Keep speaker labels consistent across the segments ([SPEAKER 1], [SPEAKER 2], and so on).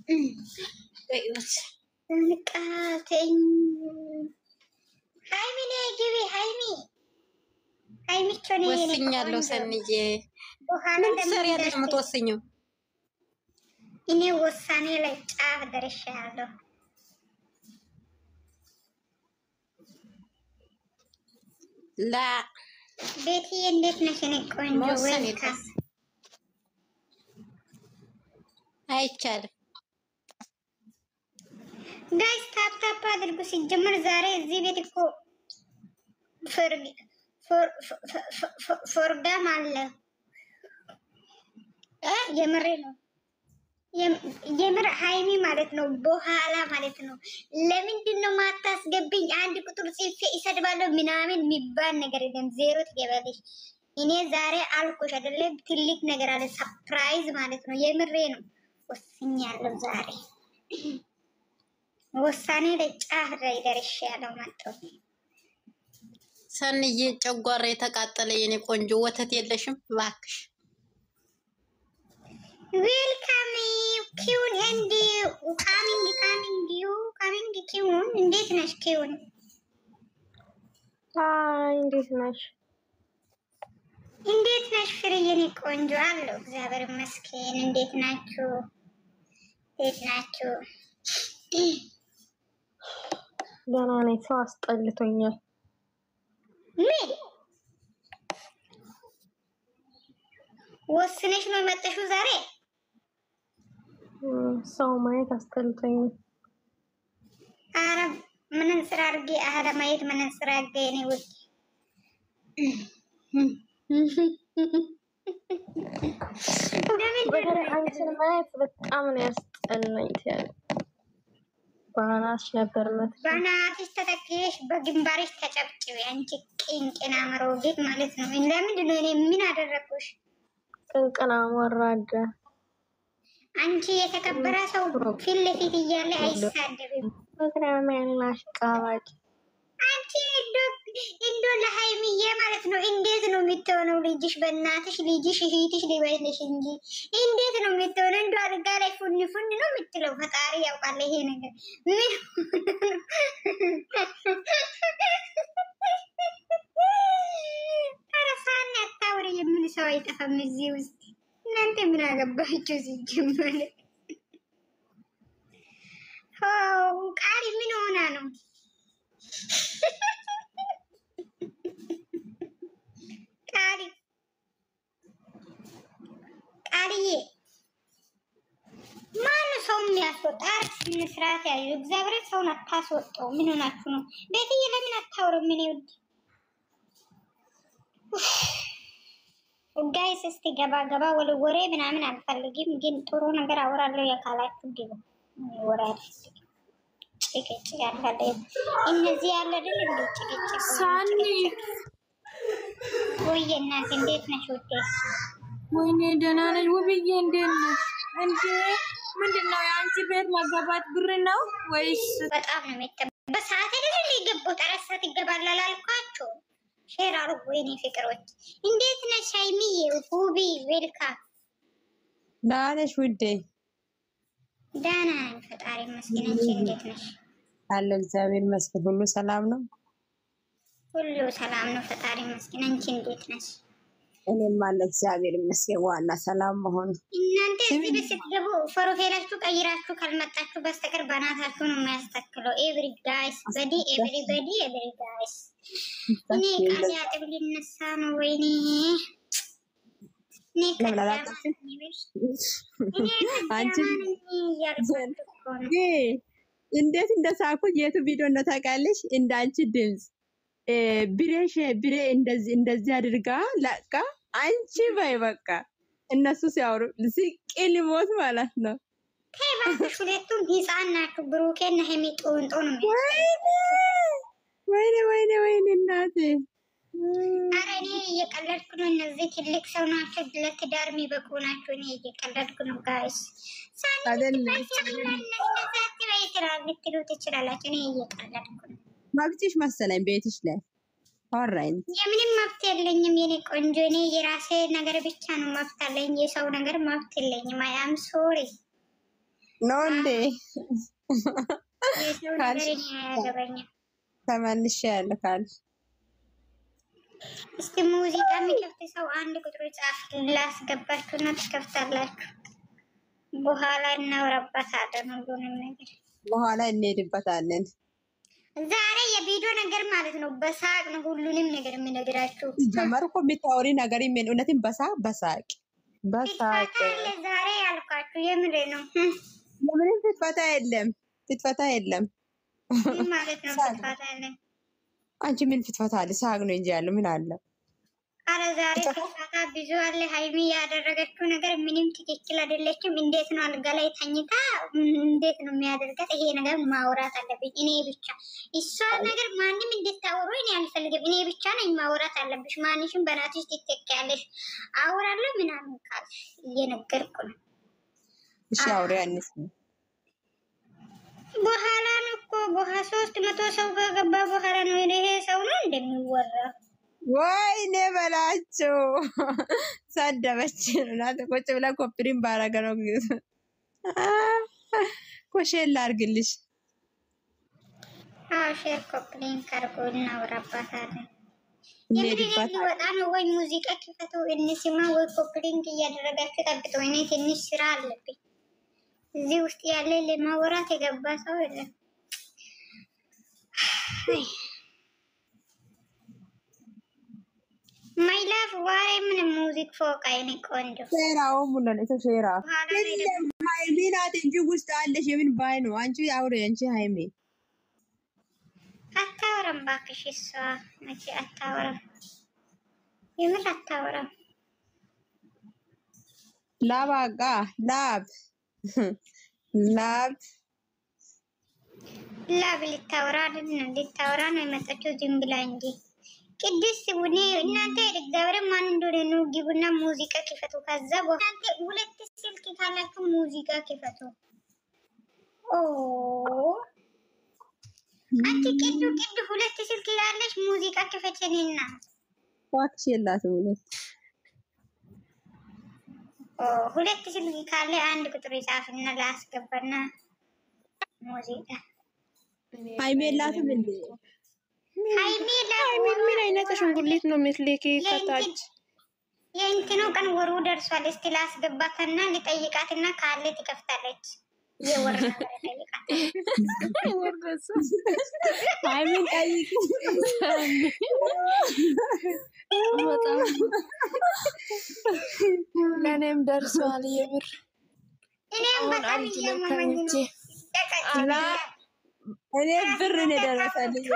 [SPEAKER 1] በይወት
[SPEAKER 2] ንቃተኝ ሃይሚ ነይ ግቢ ሃይሚ ቾኔ
[SPEAKER 1] ወስኛለሁ። ሰንዬ ምን ትሰሪያለሽ? የምትወስኚው
[SPEAKER 2] እኔ ውሳኔ ላይ ጫፍ ደርሻለሁ።
[SPEAKER 1] ላ
[SPEAKER 2] ቤትዬ እንዴት ነሽ? እኔ ቆንጆ ወይካ
[SPEAKER 1] አይቻልም።
[SPEAKER 2] ጋይስ ታፕ አድርጉ። ሲጀመር ዛሬ እዚህ ቤት እኮ ፎርዳም አለ። የምሬ ነው። የምር ሃይሚ ማለት ነው። በኋላ ማለት ነው። ለምንድን ነው ማታስገብኝ? አንድ ቁጥር ጽፌ ይሰድባለሁ ምናምን የሚባል ነገር የለም። ዜሮ ትገባለሽ። እኔ ዛሬ አልኩሽ አይደለም፣ ትልቅ ነገር አለ። ሰርፕራይዝ ማለት ነው። የምሬ ነው። ወስኛለሁ ዛሬ ውሳኔ ላይ ጫፍ ላይ ደርሻለሁ። መጣሁ
[SPEAKER 1] ሰንዬ ጨጓራ የተቃጠለ የኔ ቆንጆ ወተት የለሽም እባክሽ?
[SPEAKER 2] ዌልካም ኪውን እንዲ ካሚንግ ኪውን እንዴት ነሽ? ኪውን
[SPEAKER 3] እንዴት ነሽ?
[SPEAKER 2] እንዴት ነሽ? ፍሬ የኔ ቆንጆ አለው። እግዚአብሔር ይመስገን። እንዴት ናችሁ?
[SPEAKER 3] ደህና ነኝ። ሰው አስጠልቶኛል።
[SPEAKER 2] ምን ወስነሽ ነው የመጣሽው ዛሬ?
[SPEAKER 3] ሰው ማየት አስጠልቶኛል።
[SPEAKER 2] ኧረ ምንን ስራ አድርጌ ማየት ምንን ስራ አድርጌ እኔ ውጭ
[SPEAKER 3] አንቺን ማየት በጣም ነው ያስጠላኝ። ባናትሽ ነበር
[SPEAKER 2] ባናትሽ ተተክለሽ በግንባርሽ ተጨብጭቢ። አንቺ ቅንቅና መሮጊት ማለት ነው። ለምንድን ነው እኔ ምን አደረኩሽ?
[SPEAKER 3] ቅንቅና ወራዳ።
[SPEAKER 2] አንቺ የተከበረ ሰው ፊት ለፊት እያለ አይሳደብም።
[SPEAKER 3] ፕሮግራም ያላሽ ቃባጭ
[SPEAKER 2] አንቺ እንዶ ለሃይሚዬ ማለት ነው። እንዴት ነው የምትሆነው? ልጅሽ በእናትሽ ልጅሽ እህትሽ ሊበልሽ እንጂ እንዴት ነው የምትሆነው? እንዶ አልጋ ላይ ፉን ነው የምትለው። ፈጣሪ ያውቃል ይሄ ነገር ምን አረሳና አታውሪ። የምን ሰው አይጠፋም እዚህ ውስጥ። እናንተ ምን አገባችሁ ሲጀመር? ቃሪ ምን ሆና ነው? ቃሪዬ ማን ሰው የሚያስወጣ? ስርዓት ያለው እግዚአብሔር ሰውን አታስወጣው። ምን ሆናችሁ ነው? ቤትዬ ለምን አታወሩም? ምን ይውድ ጋይስ እስቲ ገባ ወሬ ምናምን አልፈልግም፣ ግን ጥሩ ነገር አወራለሁ። ያካላችሁ ግቡ ወሬ ጭቅጭቅ ያለ እነዚህ ያለ አይደል እንዴ? ጭቅጭቅ
[SPEAKER 4] ሳኒ
[SPEAKER 2] ወይ እናት እንዴት ነሽ ውዴ?
[SPEAKER 4] ወይኔ ደህና ነሽ ውብዬ? እንዴት ነሽ? እንዴ ምንድነው የአንቺ ቤት መገባት ብር ነው ወይስ?
[SPEAKER 2] በጣም ነው የሚጠበቅ። በሰዓት አይደል የገባው? ጠራት ሰዓት ይገባላል አልኳችሁ። ሼር አድርጉ የኔ ፍቅሮች። እንዴት ነሽ ሃይሚዬ? ውቢ ዌልካም።
[SPEAKER 5] ደህና ነሽ ውዴ?
[SPEAKER 2] ደህና ነኝ ፈጣሪ ይመስገን። አንቺ እንዴት ነሽ?
[SPEAKER 5] አለ እግዚአብሔር ይመስገን። ሁሉ ሰላም ነው?
[SPEAKER 2] ሁሉ ሰላም ነው ፈጣሪ ይመስገን። አንቺ እንዴት ነሽ?
[SPEAKER 5] እኔም አለ እግዚአብሔር ይመስገን። ዋና ሰላም መሆኑ።
[SPEAKER 2] እናንተ እዚህ ቤት ስትገቡ ፕሮፋይላችሁ ቀይራችሁ ካልመጣችሁ በስተቀር በናታችሁ ነው የሚያስተክለው። ኤቭሪ ጋይስ በዲ ኤቭሪባዲ ኤቭሪ ጋይስ። እኔ ቃል ያጥብ ሊነሳ ነው። ወይኔ
[SPEAKER 5] እንዴት እንደሳኩት የቱ ቪዲዮ ነው ታውቃለሽ? እንዳንቺ ድምፅ ብሬ እንደዚህ አድርጋ ለቃ አንቺ በይ በቃ እነሱ ሲያወሩ ስቅል ሞት ማለት ነው።
[SPEAKER 2] ከባክሽ ሁለቱም ህፃን ናችሁ። ብሩኬና ሀይሚ ጦንጦ ነው
[SPEAKER 5] ወይኔ እናቴ።
[SPEAKER 2] ኧረ እኔ እየቀለድኩ ነው። እነዚህ ትልቅ ሰው ናቸው፣ ለትዳር የሚበቁ ናቸው። እኔ እየቀለድኩ ነው ጋይስ። ልትሉ ትችላላችሁ። እኔ እየቀለድኩ ነው።
[SPEAKER 5] መብትሽ መሰለኝ ቤትሽ ላይ አወራኝ።
[SPEAKER 2] የምንም መብት የለኝም የኔ ቆንጆ። እኔ የራሴ ነገር ብቻ ነው መብት አለኝ። የሰው ነገር መብት የለኝም። አይ አም ሶሪ
[SPEAKER 5] ነው እንዴ?
[SPEAKER 2] የሰው ነገር
[SPEAKER 5] ካልሽ
[SPEAKER 2] እኔ አያገባኝም።
[SPEAKER 5] ተመልሼ ያልካል።
[SPEAKER 2] እስቲ ሙዚቃ የሚከፍት ሰው አንድ ቁጥር ጻፍ ላስገባችሁና ትከፍታላችሁ። በኋላ እናወራበታለን ሁሉንም ነገር።
[SPEAKER 5] በኋላ እንሄድበታለን።
[SPEAKER 2] ዛሬ የቪዲዮ ነገር ማለት ነው። በሳቅ ነው ሁሉንም ነገር የሚነግራችሁ።
[SPEAKER 5] ጀመር እኮ የሚታወሪ ነገር ምን እውነትን በሳቅ
[SPEAKER 2] ፍትፈታ ዛሬ ያልኳችሁ የምሬ ነው።
[SPEAKER 5] ምንም ፍትፈታ የለም፣ ፍትፈታ የለም።
[SPEAKER 2] ምን ማለት ነው ፍትፈታ የለም?
[SPEAKER 5] አንቺ ምን ፍትፈታ አለ? ሳቅ ነው እንጂ ያለው ምን አለ?
[SPEAKER 2] አረ ዛሬ ፍትፈታ ብዙ አለ። ሃይሚ ያደረገችው ነገር ምንም ትክክል አይደለችም። እንዴት ነው አልጋ ላይ ተኝታ እንዴት ነው የሚያደርጋት? ይሄ ነገር ማውራት አለብኝ እኔ ብቻ። እሷ ነገር ማንም እንድታወሩ እኔ አልፈልግም። እኔ ብቻ ነኝ ማውራት አለብሽ። ማንሽም በናትሽ ትተካለሽ። አውራለሁ ምናምን ካልሽ እየነገርኩ ነው።
[SPEAKER 5] እሺ አውሪ አንስ
[SPEAKER 2] በኋላ ነው እኮ 300 ሰው ከገባ በኋላ ነው ይሄ ሰው ነው እንደሚወራው።
[SPEAKER 5] ወይኔ በላቸው ሰደበች እናት ቁጭ ብላ ኮፒሪን ባረገ ነው ኮሼል ላድርግልሽ።
[SPEAKER 2] ሼር ኮፒሪን ካርጎ እናወራባታለን።
[SPEAKER 5] እንሄድበት
[SPEAKER 2] ወጣ ነው ወይ ሙዚቃ ክፈቱ እንስማ ወይ ኮፒሪን እያደረጋችሁ ጠብቁ። እኔ ትንሽ ስራ አለብኝ። እዚህ ውስጥ ያለ ለማውራት የገባ ሰው የለም። ማይ ላቭ ዋይ ምን ሙዚክ ፎቅ አይኔ ቆንጆ
[SPEAKER 5] ሼራው ሙሉን ሼራ ሃይሚ ናት እንጂ ውስጥ አለሽ የምን ባይ ነው? አንቺ አውሪ አንቺ ሃይሚ
[SPEAKER 2] አታወራም እባክሽ። እሷ መቼ አታወራም? የምን አታወራም?
[SPEAKER 5] ላባጋ ላብ
[SPEAKER 2] ልታወራ አይደል? ልታወራ ነው የመጣችው ዝም ብላ እንጂ። ቅድስት ቡኔ እናንተ እግዚአብሔር ማን እንደሆነ ነው ግቡና ሙዚቃ ክፈቱ። ከዛ እናንተ ሁለት ስልክ ካላችሁ ሙዚቃ ክፈቱ። አንቺ ቅዱ ሁለት ስልክ ያለሽ ሙዚቃ ክፈችኝና
[SPEAKER 5] ዋክሽ የላትም
[SPEAKER 2] ሁለት ስልክ ካለ አንድ ቁጥር ይጻፍና ላስገባና ሙዚቃ
[SPEAKER 5] ሃይሚ የላትም እንዴ?
[SPEAKER 2] ሃይሚ
[SPEAKER 4] ምን አይነት አሻንጉሊት ነው የምትልኪ? ከታች
[SPEAKER 2] የእንትኑ ቀን ወሩ ደርሷል። እስቲ ላስገባትና ልጠይቃትና ካለ ትከፍታለች። የወር ነገር ጠይቃት።
[SPEAKER 5] ሃይሚን ጠይቂ።
[SPEAKER 4] በጣም ለኔም ደርሷል የምር።
[SPEAKER 2] እኔም በጣም እያመመኝ ነው።
[SPEAKER 5] እኔ ብር ነው የደረሰልኝ።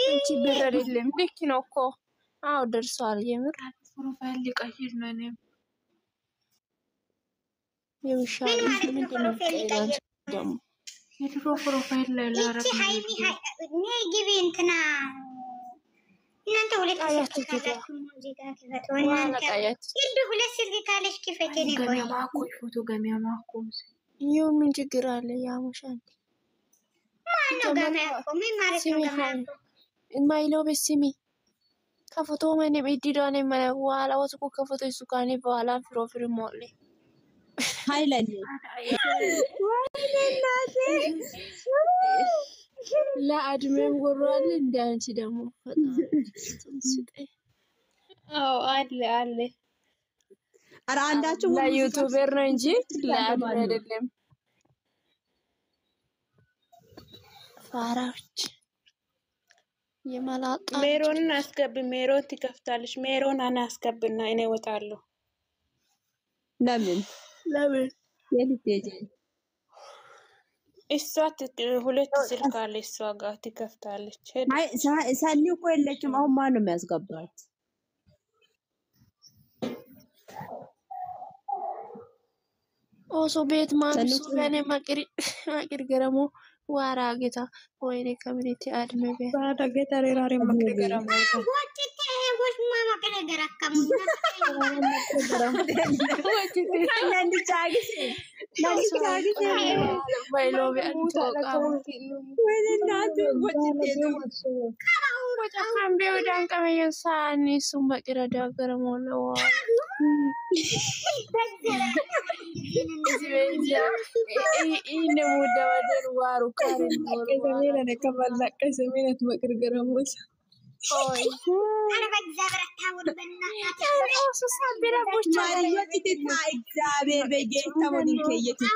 [SPEAKER 4] አንቺ ብር አይደለም ልክ ነው እኮ። አዎ ደርሷል የምር። ፕሮፋይል ሊቀይር ነው እኔም የውሻ ምንድን ነው ደግሞ የድሮ ፕሮፋይል ላይ ላረግ
[SPEAKER 2] እቺ ሃይሚ እኔ ግቢ እንትና እናንተ ሁለት ስልክ ካላችሁ ሙዚቃ ክፈቱ። እናንተ እንደ ሁለት ስልክ ካለሽ ክፈት። እኔ ቆይ
[SPEAKER 4] ማኮ ፎቶ ገሚያ ማኮ ይኸው ምን ችግር አለ? ያሙሻል
[SPEAKER 2] ማነው ገሚያ እኮ ምን ማለት ነው? ገሚያ
[SPEAKER 4] ማይለው በስሚ ከፎቶ ማን በዲዳኔ ማን ዋላ ወስኩ ከፎቶ ይሱካኔ በኋላ ፕሮፋይል ሞሌ
[SPEAKER 5] ሃይላንድ
[SPEAKER 4] ለአድሜም ጎሯል እንደ አንቺ ደግሞ ፈጣን አዎ አለ
[SPEAKER 5] ኧረ አንዳችሁ
[SPEAKER 4] ለዩቲዩበር ነው እንጂ ለአድሜ አይደለም። ፋራዎች የማላጣ
[SPEAKER 6] ሜሮንን አስገብ። ሜሮን ትከፍታለች። ሜሮን አናስገብና እኔ እወጣለሁ።
[SPEAKER 5] ለምን የልትሄጂ?
[SPEAKER 6] እሷ ሁለት ስልክ አለ እሷ ጋር ትከፍታለች።
[SPEAKER 5] አይ ሰኒ እኮ የለችም። አሁን ማን ነው የሚያስገባት?
[SPEAKER 4] ኦሶ ቤት ማንሱ ለኔ ማቅሪ ገረሞ ዋራ ጌታ ወይኔ ከሚኒቲ አድሜ ቤት
[SPEAKER 6] ባዳ ጌታ ሬራሪ ማቅሪ ገረሞ
[SPEAKER 2] ወጭቴ ወሽ ማማከለ ገራካሙ
[SPEAKER 5] አንድ ቻግስ
[SPEAKER 4] ባይሎ ቢአንቶ
[SPEAKER 5] ወይኔ እናት ወጭቴ ነው
[SPEAKER 4] ካምቢዮ ዳንቀመየ ሳኒ ሱም ማቅሪ ገረሞ ነው benzia ini muda wader waru karen
[SPEAKER 7] Kesamina ne kamalla kesamina tuma kirgaramus.
[SPEAKER 4] oi
[SPEAKER 2] أنا بجزبر التاور بالنهار
[SPEAKER 4] oso sabira bocha
[SPEAKER 5] Mario titi ta exabe be geta modin kayeti